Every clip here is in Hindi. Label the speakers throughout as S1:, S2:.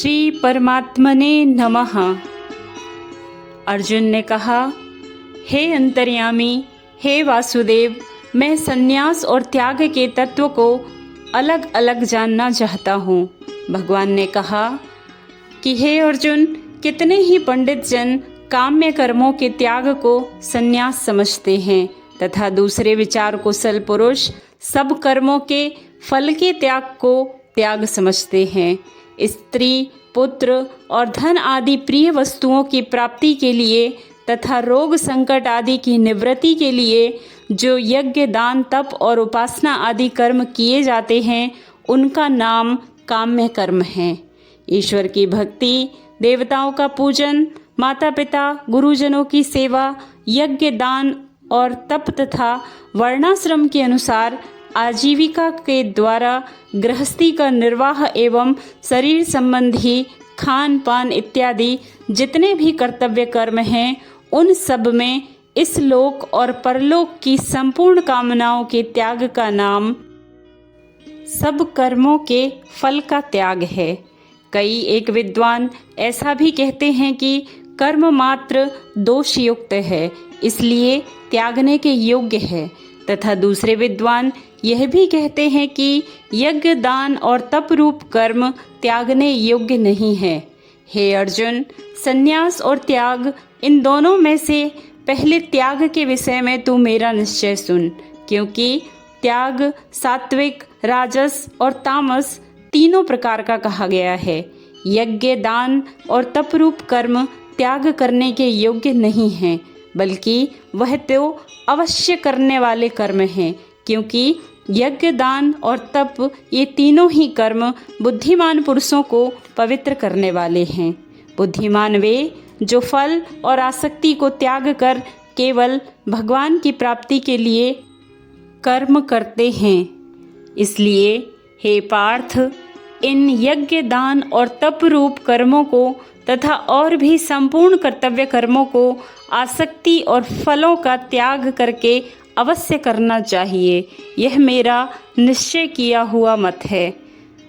S1: श्री परमात्मने नमः। अर्जुन ने कहा, हे अंतर्यामी, हे वासुदेव, मैं संन्यास और त्याग के तत्व को अलग अलग जानना चाहता हूँ। भगवान ने कहा कि हे अर्जुन, कितने ही पंडित जन काम्य कर्मों के त्याग को संन्यास समझते हैं तथा दूसरे विचार कुशल पुरुष सब कर्मों के फल के त्याग को त्याग समझते हैं। स्त्री, पुत्र और धन आदि प्रिय वस्तुओं की प्राप्ति के लिए तथा रोग संकट आदि की निवृत्ति के लिए जो यज्ञ, दान, तप और उपासना आदि कर्म किए जाते हैं, उनका नाम काम्य कर्म है। ईश्वर की भक्ति, देवताओं का पूजन, माता पिता, गुरुजनों की सेवा, यज्ञ, दान और तप तथा वर्णाश्रम के अनुसार आजीविका के द्वारा गृहस्थी का निर्वाह एवं शरीर संबंधी खान पान इत्यादि जितने भी कर्तव्य कर्म हैं, उन सब में इस लोक और परलोक की संपूर्ण कामनाओं के त्याग का नाम सब कर्मों के फल का त्याग है। कई एक विद्वान ऐसा भी कहते हैं कि कर्म मात्र दोष युक्त है, इसलिए त्यागने के योग्य है, तथा दूसरे विद्वान यह भी कहते हैं कि यज्ञ, दान और तप रूप कर्म त्यागने योग्य नहीं है। हे अर्जुन, संन्यास और त्याग, इन दोनों में से पहले त्याग के विषय में तू मेरा निश्चय सुन, क्योंकि त्याग सात्विक, राजस और तामस तीनों प्रकार का कहा गया है। यज्ञ, दान और तप रूप कर्म त्याग करने के योग्य नहीं हैं, बल्कि वह तो अवश्य करने वाले कर्म हैं, क्योंकि यज्ञ, दान और तप ये तीनों ही कर्म बुद्धिमान पुरुषों को पवित्र करने वाले हैं। बुद्धिमान वे जो फल और आसक्ति को त्याग कर केवल भगवान की प्राप्ति के लिए कर्म करते हैं। इसलिए हे पार्थ, इन यज्ञ, दान और तप रूप कर्मों को तथा और भी संपूर्ण कर्तव्य कर्मों को आसक्ति और फलों का त्याग करके अवश्य करना चाहिए। यह मेरा निश्चय किया हुआ मत है।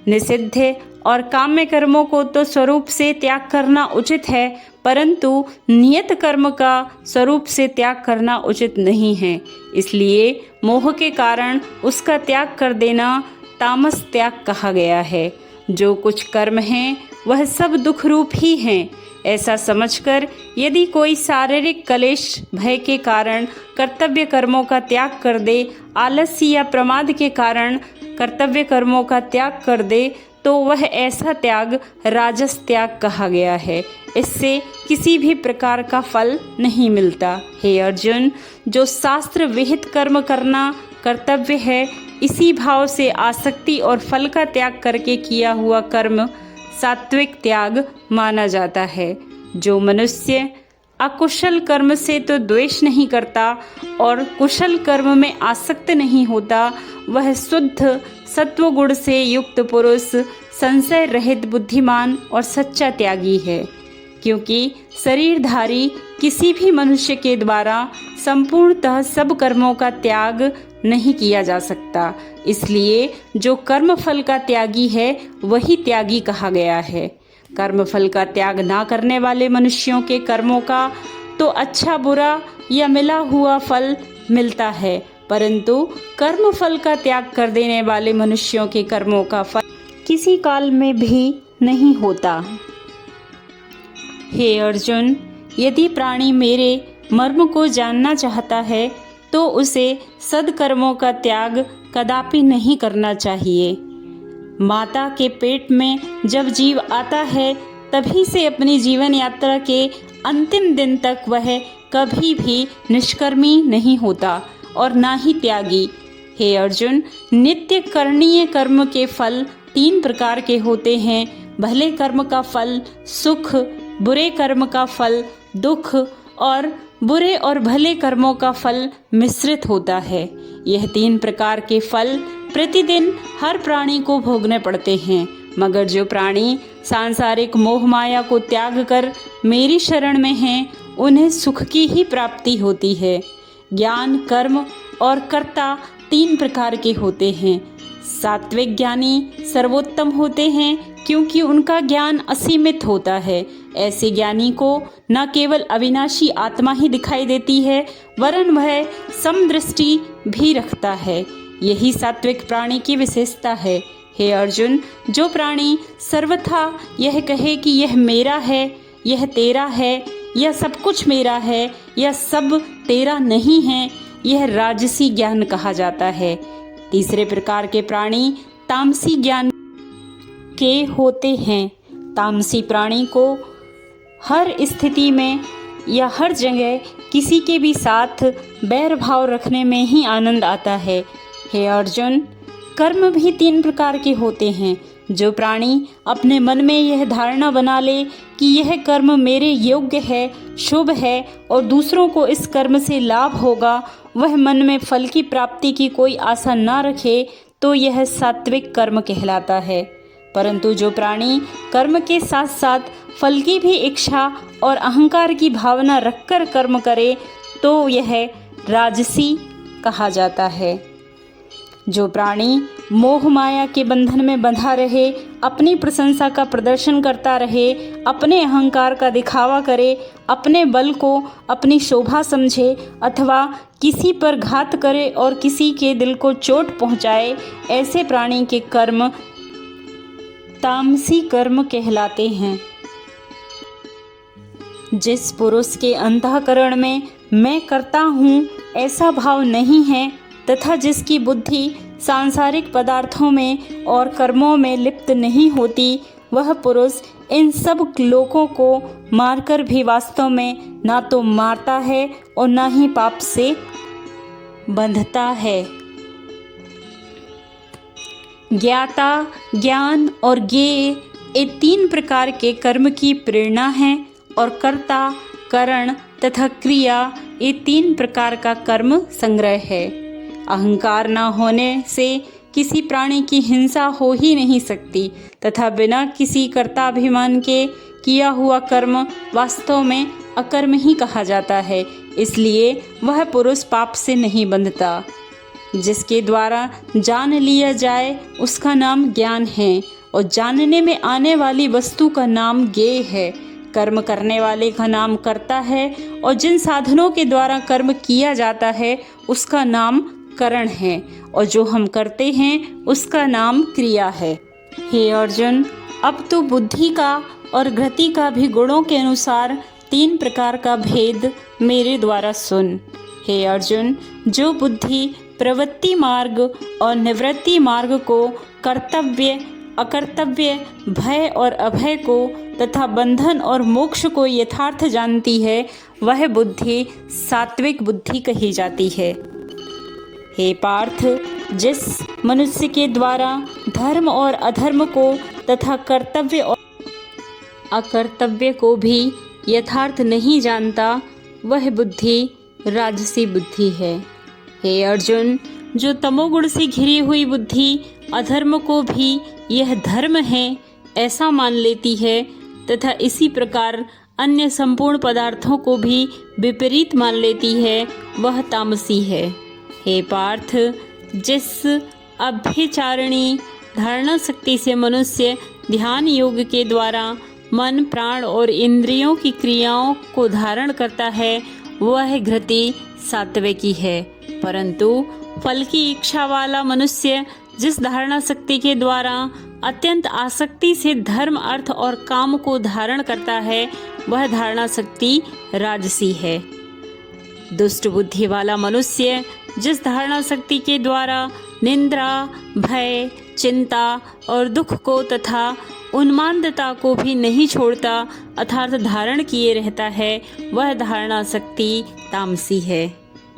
S1: निषिद्ध और काम्य कर्मों को तो स्वरूप से त्याग करना उचित है, परंतु नियत कर्म का स्वरूप से त्याग करना उचित नहीं है। इसलिए मोह के कारण उसका त्याग कर देना तामस त्याग कहा गया है। जो कुछ कर्म हैं वह सब दुख रूप ही हैं। ऐसा समझकर यदि कोई शारीरिक क्लेश भय के कारण कर्तव्य कर्मों का त्याग कर दे, आलस्य या प्रमाद के कारण कर्तव्य कर्मों का त्याग कर दे, तो वह ऐसा त्याग राजस त्याग कहा गया है। इससे किसी भी प्रकार का फल नहीं मिलता। हे अर्जुन, जो शास्त्र विहित कर्म करना कर्तव्य है, इसी भाव से आसक्ति और फल का त्याग करके किया हुआ कर्म सात्विक त्याग माना जाता है। जो मनुष्य अकुशल कर्म से तो द्वेष नहीं करता और कुशल कर्म में आसक्त नहीं होता, वह शुद्ध सत्वगुण से युक्त पुरुष, संशय रहित बुद्धिमान और सच्चा त्यागी है। क्योंकि शरीरधारी किसी भी मनुष्य के द्वारा संपूर्णतः सब कर्मों का त्याग नहीं किया जा सकता, इसलिए जो कर्म फल का त्यागी है वही त्यागी कहा गया है। कर्म फल का त्याग ना करने वाले मनुष्यों के कर्मों का तो अच्छा बुरा या मिला हुआ फल मिलता है, परंतु कर्म फल का त्याग कर देने वाले मनुष्यों के कर्मों का फल किसी काल में भी नहीं होता। हे अर्जुन, यदि प्राणी मेरे मर्म को जानना चाहता है तो उसे सद्कर्मों का त्याग कदापि नहीं करना चाहिए। माता के पेट में जब जीव आता है, तभी से अपनी जीवन यात्रा के अंतिम दिन तक वह कभी भी निष्कर्मी नहीं होता और ना ही त्यागी। हे अर्जुन, नित्य करणीय कर्म के फल 3 प्रकार के होते हैं। भले कर्म का फल सुख, बुरे कर्म का फल दुख और बुरे और भले कर्मों का फल मिश्रित होता है। यह 3 प्रकार के फल प्रतिदिन हर प्राणी को भोगने पड़ते हैं, मगर जो प्राणी सांसारिक मोह माया को त्याग कर मेरी शरण में हैं, उन्हें सुख की ही प्राप्ति होती है। ज्ञान, कर्म और कर्ता 3 प्रकार के होते हैं। सात्विक ज्ञानी सर्वोत्तम होते हैं, क्योंकि उनका ज्ञान असीमित होता है। ऐसे ज्ञानी को न केवल अविनाशी आत्मा ही दिखाई देती है, वरन वह समदृष्टि भी रखता है। यही सात्विक प्राणी की विशेषता है। हे अर्जुन, जो प्राणी सर्वथा यह कहे कि यह मेरा है, यह तेरा है, यह सब कुछ मेरा है, यह सब तेरा नहीं है, यह राजसी ज्ञान कहा जाता है। तीसरे प्रकार के प्राणी तामसी ज्ञान के होते हैं। तामसी प्राणी को हर स्थिति में या हर जगह किसी के भी साथ बैर भाव रखने में ही आनंद आता है। हे अर्जुन, कर्म भी 3 प्रकार के होते हैं। जो प्राणी अपने मन में यह धारणा बना ले कि यह कर्म मेरे योग्य है, शुभ है और दूसरों को इस कर्म से लाभ होगा, वह मन में फल की प्राप्ति की कोई आशा न रखे, तो यह सात्विक कर्म कहलाता है। परंतु जो प्राणी कर्म के साथ साथ फल की भी इच्छा और अहंकार की भावना रखकर कर्म करे, तो यह राजसी कहा जाता है। जो प्राणी मोह माया के बंधन में बंधा रहे, अपनी प्रशंसा का प्रदर्शन करता रहे, अपने अहंकार का दिखावा करे, अपने बल को अपनी शोभा समझे अथवा किसी पर घात करे और किसी के दिल को चोट पहुँचाए, ऐसे प्राणी के कर्म तामसी कर्म कहलाते हैं। जिस पुरुष के अंतःकरण में मैं करता हूँ ऐसा भाव नहीं है तथा जिसकी बुद्धि सांसारिक पदार्थों में और कर्मों में लिप्त नहीं होती, वह पुरुष इन सब लोगों को मारकर भी वास्तव में ना तो मारता है और ना ही पाप से बंधता है। ज्ञाता, ज्ञान और ज्ञेय ये 3 प्रकार के कर्म की प्रेरणा है और कर्ता, करण तथा क्रिया ये 3 प्रकार का कर्म संग्रह है। अहंकार न होने से किसी प्राणी की हिंसा हो ही नहीं सकती तथा बिना किसी कर्ताभिमान के किया हुआ कर्म वास्तव में अकर्म ही कहा जाता है। इसलिए वह पुरुष पाप से नहीं बंधता। जिसके द्वारा जान लिया जाए उसका नाम ज्ञान है और जानने में आने वाली वस्तु का नाम ज्ञेय है। कर्म करने वाले का नाम कर्ता है और जिन साधनों के द्वारा कर्म किया जाता है उसका नाम करण है और जो हम करते हैं उसका नाम क्रिया है। हे अर्जुन, अब तो बुद्धि का और गति का भी गुणों के अनुसार 3 प्रकार का भेद मेरे द्वारा सुन। हे अर्जुन, जो बुद्धि प्रवृत्ति मार्ग और निवृत्ति मार्ग को, कर्तव्य अकर्तव्य, भय और अभय को तथा बंधन और मोक्ष को यथार्थ जानती है, वह बुद्धि सात्विक बुद्धि कही जाती है। हे पार्थ, जिस मनुष्य के द्वारा धर्म और अधर्म को तथा कर्तव्य और अकर्तव्य को भी यथार्थ नहीं जानता, वह बुद्धि राजसी बुद्धि है। हे अर्जुन, जो तमोगुण से घिरी हुई बुद्धि अधर्म को भी यह धर्म है ऐसा मान लेती है तथा इसी प्रकार अन्य संपूर्ण पदार्थों को भी विपरीत मान लेती है, वह तामसी है। हे पार्थ, जिस अभ्यचारिणी धारणा शक्ति से मनुष्य ध्यान योग के द्वारा मन, प्राण और इंद्रियों की क्रियाओं को धारण करता है, वह घृति सात्विकी है। परंतु फल की इच्छा वाला मनुष्य जिस धारणा शक्ति के द्वारा अत्यंत आसक्ति से धर्म, अर्थ और काम को धारण करता है, वह धारणा शक्ति राजसी है। दुष्ट बुद्धि वाला मनुष्य जिस धारणा शक्ति के द्वारा निंद्रा, भय, चिंता और दुख को तथा उन्मादता को भी नहीं छोड़ता अर्थात धारण किए रहता है, वह धारणा शक्ति तामसी है।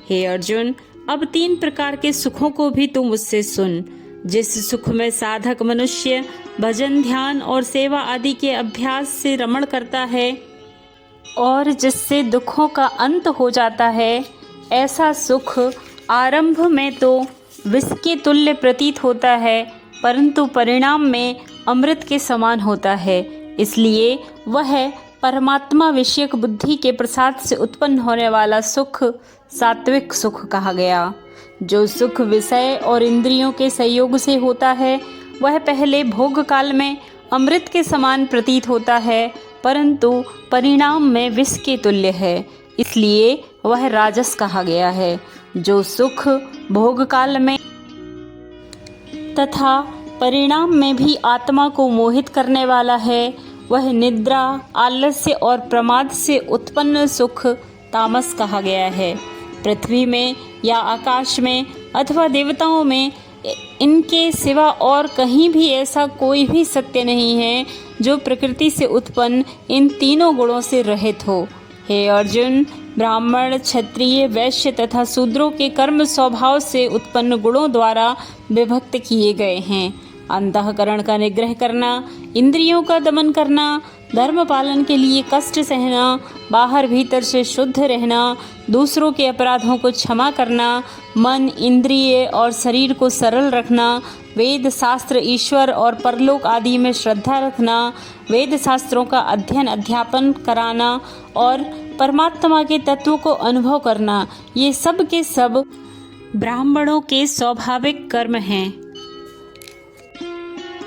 S1: हे अर्जुन, अब 3 प्रकार के सुखों को भी तू मुझसे सुन। जिस सुख में साधक मनुष्य भजन, ध्यान और सेवा आदि के अभ्यास से रमण करता है और जिससे दुखों का अंत हो जाता है, ऐसा सुख आरंभ में तो विष के तुल्य प्रतीत होता है, परंतु परिणाम में अमृत के समान होता है। इसलिए वह परमात्मा विषयक बुद्धि के प्रसाद से उत्पन्न होने वाला सुख सात्विक सुख कहा गया। जो सुख विषय और इंद्रियों के संयोग से होता है, वह पहले भोग काल में अमृत के समान प्रतीत होता है, परंतु परिणाम में विष के तुल्य है, इसलिए वह राजस कहा गया है। जो सुख भोग काल में तथा परिणाम में भी आत्मा को मोहित करने वाला है, वह निद्रा, आलस्य और प्रमाद से उत्पन्न सुख तामस कहा गया है। पृथ्वी में या आकाश में अथवा देवताओं में इनके सिवा और कहीं भी ऐसा कोई भी सत्य नहीं है जो प्रकृति से उत्पन्न इन तीनों गुणों से रहित हो। हे अर्जुन, ब्राह्मण, क्षत्रिय, वैश्य तथा शूद्रों के कर्म स्वभाव से उत्पन्न गुणों द्वारा विभक्त किए गए हैं। अंतःकरण का निग्रह करना, इंद्रियों का दमन करना, धर्म पालन के लिए कष्ट सहना, बाहर भीतर से शुद्ध रहना, दूसरों के अपराधों को क्षमा करना, मन, इंद्रिय और शरीर को सरल रखना, वेद शास्त्र, ईश्वर और परलोक आदि में श्रद्धा रखना, वेद शास्त्रों का अध्ययन अध्यापन कराना और परमात्मा के तत्व को अनुभव करना, ये सब के सब ब्राह्मणों के स्वाभाविक कर्म हैं।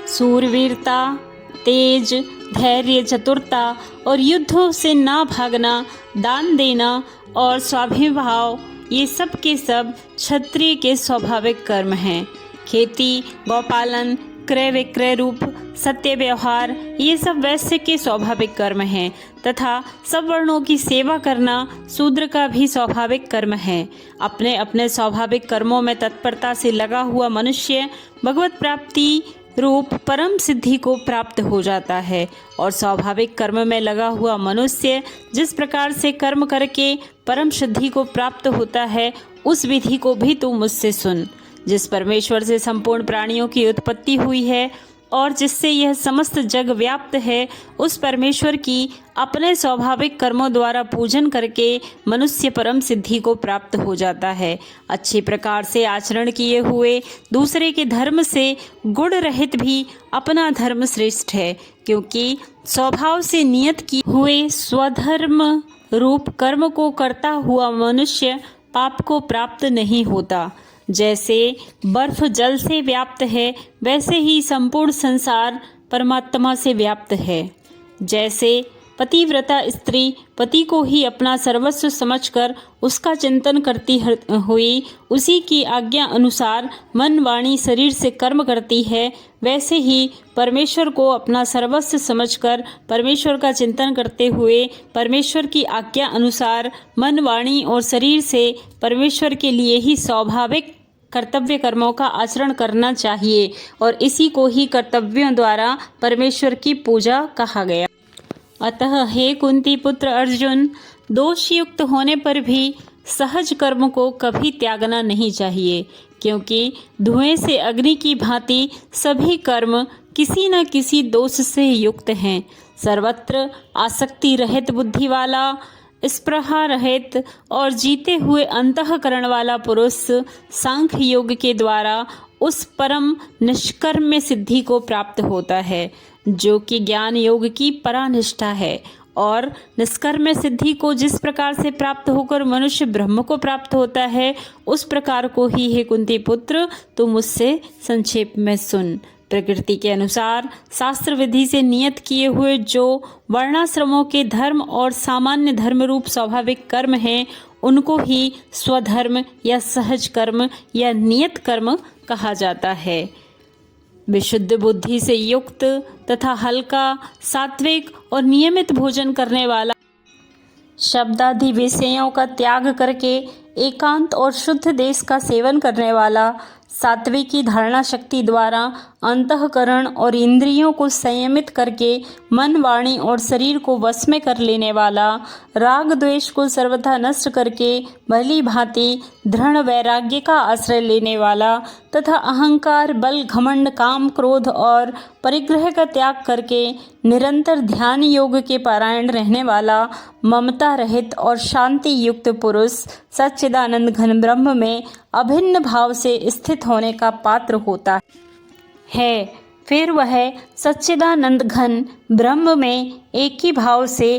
S1: सूरवीरता, तेज, धैर्य, चतुरता और युद्धों से ना भागना, दान देना और स्वाभिभाव, ये सब के सब क्षत्रिय के स्वाभाविक कर्म हैं। खेती, गौपालन, क्रय विक्रय रूप सत्य व्यवहार, ये सब वैश्य के स्वाभाविक कर्म हैं तथा सब वर्णों की सेवा करना शूद्र का भी स्वाभाविक कर्म है। अपने अपने स्वाभाविक कर्मों में तत्परता से लगा हुआ मनुष्य भगवत प्राप्ति रूप परम सिद्धि को प्राप्त हो जाता है और स्वाभाविक कर्म में लगा हुआ मनुष्य जिस प्रकार से कर्म करके परम सिद्धि को प्राप्त होता है, उस विधि को भी तू मुझसे सुन। जिस परमेश्वर से संपूर्ण प्राणियों की उत्पत्ति हुई है और जिससे यह समस्त जग व्याप्त है, उस परमेश्वर की अपने स्वाभाविक कर्मों द्वारा पूजन करके मनुष्य परम सिद्धि को प्राप्त हो जाता है। अच्छी प्रकार से आचरण किए हुए दूसरे के धर्म से गुण रहित भी अपना धर्म श्रेष्ठ है, क्योंकि स्वभाव से नियत किए हुए स्वधर्म रूप कर्म को करता हुआ मनुष्य पाप को प्राप्त नहीं होता। जैसे बर्फ जल से व्याप्त है, वैसे ही संपूर्ण संसार परमात्मा से व्याप्त है। जैसे पतिव्रता स्त्री पति को ही अपना सर्वस्व समझकर उसका चिंतन करती हुई उसी की आज्ञा अनुसार मन, वाणी, शरीर से कर्म करती है, वैसे ही परमेश्वर को अपना सर्वस्व समझकर परमेश्वर का चिंतन करते हुए परमेश्वर की आज्ञा अनुसार मन, वाणी और शरीर से परमेश्वर के लिए ही स्वाभाविक कर्तव्य कर्मों का आचरण करना चाहिए और इसी को ही कर्तव्यों द्वारा परमेश्वर की पूजा कहा गया। अतः हे कुंती पुत्र अर्जुन, दोष युक्त होने पर भी सहज कर्म को कभी त्यागना नहीं चाहिए, क्योंकि धुएं से अग्नि की भांति सभी कर्म किसी न किसी दोष से युक्त हैं। सर्वत्र आसक्ति रहित बुद्धि वाला, स्पृहा रहित और जीते हुए अंतःकरण वाला पुरुष सांख्य योग के द्वारा उस परम निष्कर्म्य सिद्धि को प्राप्त होता है जो कि ज्ञान योग की परानिष्ठा है। और निष्कर्म्य सिद्धि को जिस प्रकार से प्राप्त होकर मनुष्य ब्रह्म को प्राप्त होता है, उस प्रकार को ही हे कुंती पुत्र तू मुझसे संक्षेप में सुन। प्रकृति के अनुसार शास्त्र विधि से नियत किए हुए जो वर्णाश्रमों के धर्म और सामान्य धर्म रूप स्वाभाविक कर्म हैं, उनको ही स्वधर्म या सहज कर्म या नियत कर्म कहा जाता है। विशुद्ध बुद्धि से युक्त तथा हल्का, सात्विक और नियमित भोजन करने वाला, शब्दादि विषयों का त्याग करके एकांत और शुद्ध देश का सेवन करने वाला, सात्विकी धारणा शक्ति द्वारा अंतःकरण और इंद्रियों को संयमित करके मन, वाणी और शरीर को वश में कर लेने वाला, राग द्वेष को सर्वथा नष्ट करके भली भांति दृढ़ वैराग्य का आश्रय लेने वाला तथा अहंकार, बल, घमंड, काम, क्रोध और परिग्रह का त्याग करके निरंतर ध्यान योग के पारायण रहने वाला, ममता रहित और शांति युक्त पुरुष सच्चिदानंद घन ब्रह्म में अभिन्न भाव से स्थित होने का पात्र होता है। फिर वह सच्चिदानंद घन ब्रह्म में एक ही भाव से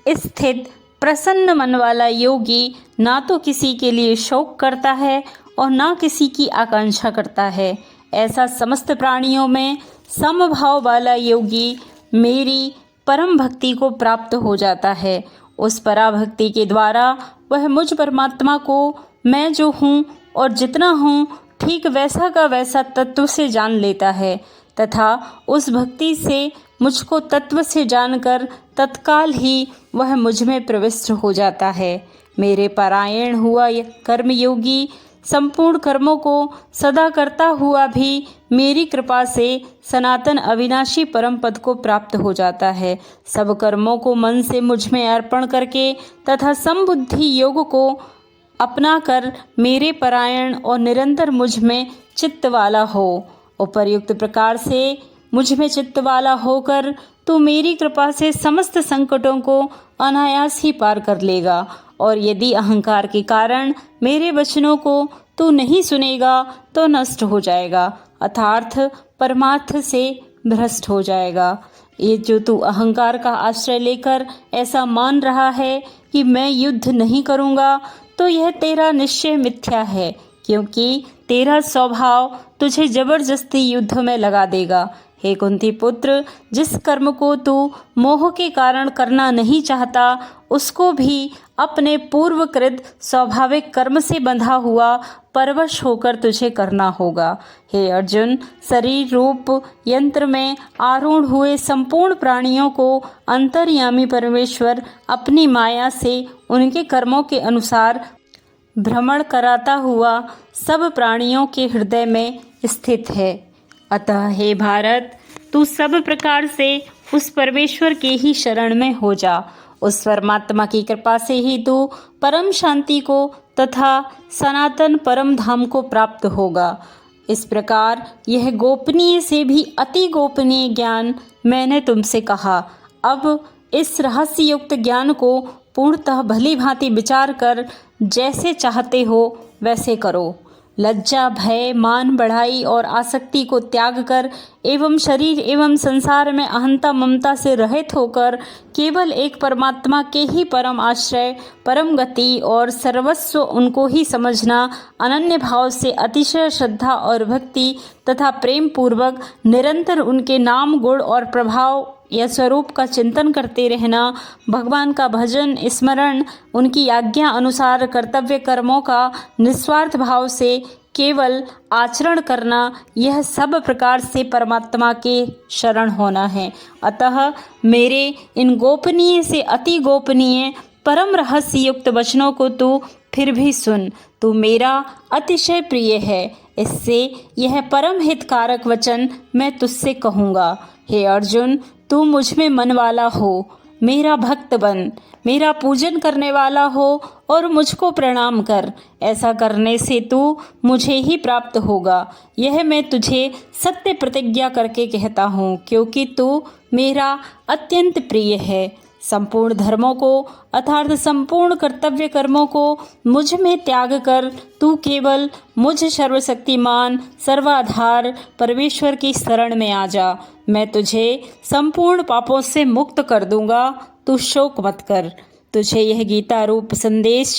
S1: स्थित प्रसन्न मन वाला योगी ना तो किसी के लिए शोक करता है और ना किसी की आकांक्षा करता है। ऐसा समस्त प्राणियों में समभाव वाला योगी मेरी परम भक्ति को प्राप्त हो जाता है। उस पराभक्ति के द्वारा वह मुझ परमात्मा को मैं जो हूँ और जितना हूँ ठीक वैसा का वैसा तत्व से जान लेता है तथा उस भक्ति से मुझको तत्व से जानकर तत्काल ही वह मुझ में प्रविष्ट हो जाता है। मेरे परायण हुआ यह कर्मयोगी संपूर्ण कर्मों को सदा करता हुआ भी मेरी कृपा से सनातन अविनाशी परम पद को प्राप्त हो जाता है। सब कर्मों को मन से मुझ में अर्पण करके तथा समबुद्धि योग को अपना कर मेरे परायण और निरंतर मुझ में चित्त वाला हो। उपर्युक्त प्रकार से मुझ में चित्त वाला होकर तू मेरी कृपा से समस्त संकटों को अनायास ही पार कर लेगा। और यदि अहंकार के कारण मेरे वचनों को तू नहीं सुनेगा तो नष्ट हो जाएगा, अर्थात परमार्थ से भ्रष्ट हो जाएगा। ये जो तू अहंकार का आश्रय लेकर ऐसा मान रहा है कि मैं युद्ध नहीं करूँगा, तो यह तेरा निश्चय मिथ्या है, क्योंकि तेरा स्वभाव तुझे जबरदस्ती युद्ध में लगा देगा। हे कुंती पुत्र, जिस कर्म को तू मोह के कारण करना नहीं चाहता, उसको भी अपने पूर्वकृत स्वाभाविक कर्म से बंधा हुआ परवश होकर तुझे करना होगा। हे अर्जुन, शरीर रूप यंत्र में आरूढ़ हुए संपूर्ण प्राणियों को अंतर्यामी परमेश्वर अपनी माया से उनके कर्मों के अनुसार भ्रमण कराता हुआ सब प्राणियों के हृदय में स्थित है। अतः हे भारत, तू सब प्रकार से उस परमेश्वर के ही शरण में हो जा। उस परमात्मा की कृपा से ही तू परम शांति को तथा सनातन परम धाम को प्राप्त होगा। इस प्रकार यह गोपनीय से भी अति गोपनीय ज्ञान मैंने तुमसे कहा। अब इस रहस्ययुक्त ज्ञान को पूर्णतः भली भांति विचार कर जैसे चाहते हो वैसे करो। लज्जा, भय, मान बढ़ाई और आसक्ति को त्याग कर एवं शरीर एवं संसार में अहंता ममता से रहित होकर केवल एक परमात्मा के ही परम आश्रय, परम गति और सर्वस्व उनको ही समझना, अनन्य भाव से अतिशय श्रद्धा और भक्ति तथा प्रेम पूर्वक निरंतर उनके नाम, गुण और प्रभाव या स्वरूप का चिंतन करते रहना, भगवान का भजन, स्मरण, उनकी आज्ञा अनुसार कर्तव्य कर्मों का निस्वार्थ भाव से केवल आचरण करना, यह सब प्रकार से परमात्मा के शरण होना है। अतः मेरे इन गोपनीय से अति गोपनीय परम रहस्य युक्त वचनों को तू फिर भी सुन। तू मेरा अतिशय प्रिय है, इससे यह परम हितकारक वचन मैं तुझसे कहूँगा। हे अर्जुन, तू मुझ में मन वाला हो, मेरा भक्त बन, मेरा पूजन करने वाला हो और मुझको प्रणाम कर। ऐसा करने से तू मुझे ही प्राप्त होगा। यह मैं तुझे सत्य प्रतिज्ञा करके कहता हूँ, क्योंकि तू मेरा अत्यंत प्रिय है। संपूर्ण धर्मों को अर्थात संपूर्ण कर्तव्य कर्मों को मुझ में त्याग कर तू केवल मुझ सर्वशक्तिमान सर्वाधार परमेश्वर की शरण में आ जा। मैं तुझे संपूर्ण पापों से मुक्त कर दूंगा, तू शोक मत कर। तुझे यह गीता रूप संदेश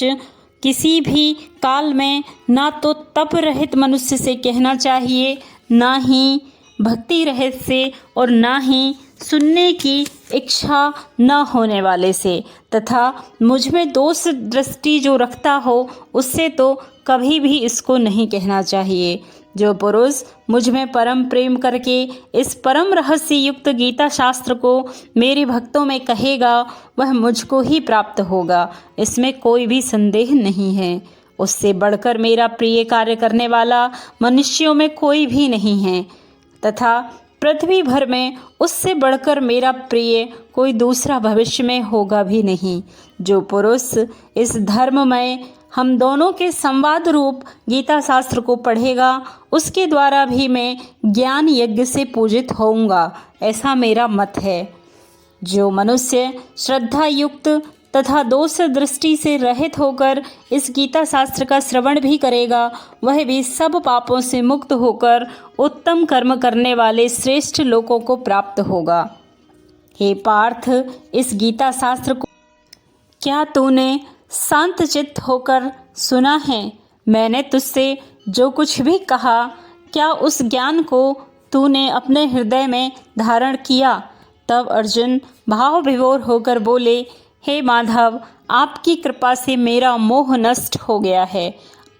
S1: किसी भी काल में ना तो तप रहित मनुष्य से कहना चाहिए, ना ही भक्ति रहित से, और ना ही सुनने की इच्छा न होने वाले से, तथा मुझ में दोष दृष्टि जो रखता हो उससे तो कभी भी इसको नहीं कहना चाहिए। जो पुरुष मुझ में परम प्रेम करके इस परम रहस्य युक्त गीता शास्त्र को मेरे भक्तों में कहेगा, वह मुझको ही प्राप्त होगा, इसमें कोई भी संदेह नहीं है। उससे बढ़कर मेरा प्रिय कार्य करने वाला मनुष्यों में कोई भी नहीं है, तथा पृथ्वी भर में उससे बढ़कर मेरा प्रिय कोई दूसरा भविष्य में होगा भी नहीं। जो पुरुष इस धर्म में हम दोनों के संवाद रूप गीता शास्त्र को पढ़ेगा, उसके द्वारा भी मैं ज्ञान यज्ञ से पूजित होऊंगा, ऐसा मेरा मत है। जो मनुष्य श्रद्धा युक्त तथा दोष दृष्टि से रहित होकर इस गीता शास्त्र का श्रवण भी करेगा, वह भी सब पापों से मुक्त होकर उत्तम कर्म करने वाले श्रेष्ठ लोगों को प्राप्त होगा। हे पार्थ, इस गीता शास्त्र को क्या तूने शांत चित्त होकर सुना है? मैंने तुझसे जो कुछ भी कहा, क्या उस ज्ञान को तूने अपने हृदय में धारण किया। तब अर्जुन भाव विभोर होकर बोले, हे माधव, आपकी कृपा से मेरा मोह नष्ट हो गया है।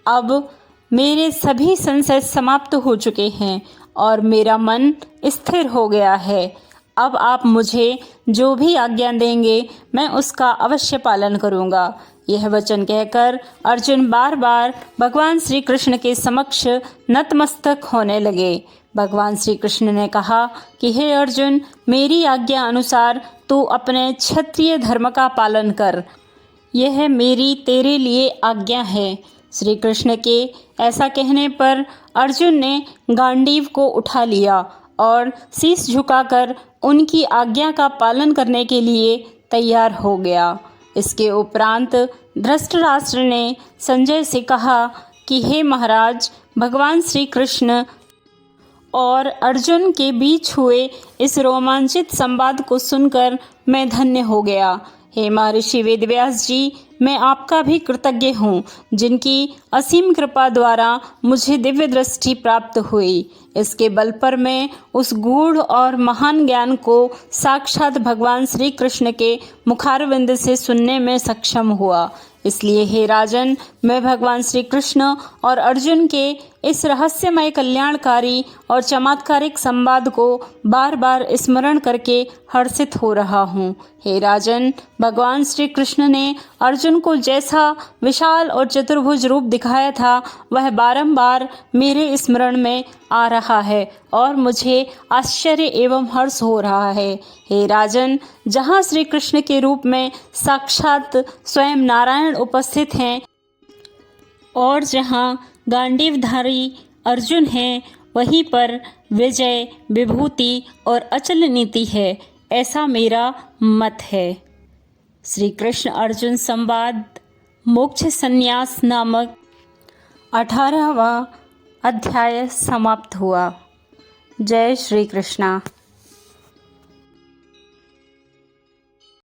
S1: अब मेरे सभी संशय समाप्त हो चुके हैं और मेरा मन स्थिर हो गया है। अब आप मुझे जो भी आज्ञा देंगे मैं उसका अवश्य पालन करूँगा। यह वचन कहकर अर्जुन बार बार भगवान श्री कृष्ण के समक्ष नतमस्तक होने लगे। भगवान श्री कृष्ण ने कहा कि हे अर्जुन, मेरी आज्ञा अनुसार तू अपने क्षत्रिय धर्म का पालन कर। यह मेरी तेरे लिए आज्ञा है। श्री कृष्ण के ऐसा कहने पर अर्जुन ने गांडीव को उठा लिया और शीश झुकाकर उनकी आज्ञा का पालन करने के लिए तैयार हो गया। इसके उपरांत धृतराष्ट्र ने संजय से कहा कि हे महाराज, भगवान श्री कृष्ण और अर्जुन के बीच हुए इस रोमांचित संवाद को सुनकर मैं धन्य हो गया। हे महर्षि वेदव्यास जी, मैं आपका भी कृतज्ञ हूँ, जिनकी असीम कृपा द्वारा मुझे दिव्य दृष्टि प्राप्त हुई। इसके बल पर मैं उस गूढ़ और महान ज्ञान को साक्षात भगवान श्री कृष्ण के मुखारविंद से सुनने में सक्षम हुआ। इसलिए हे राजन, मैं भगवान श्री कृष्ण और अर्जुन के इस रहस्यमय कल्याणकारी और चमत्कारिक संवाद को बार बार स्मरण करके हर्षित हो रहा हूँ। हे राजन, भगवान श्री कृष्ण ने अर्जुन को जैसा विशाल और चतुर्भुज रूप दिखाया था, वह बारंबार मेरे स्मरण में आ रहा है और मुझे आश्चर्य एवं हर्ष हो रहा है। हे राजन, जहाँ श्री कृष्ण के रूप में साक्षात स्वयं नारायण उपस्थित हैं और जहाँ गांडीवधारी अर्जुन है, वहीं पर विजय, विभूति और अचल नीति है, ऐसा मेरा मत है। श्री कृष्ण अर्जुन संवाद मोक्ष संन्यास नामक 18वां अध्याय समाप्त हुआ। जय श्री कृष्णा।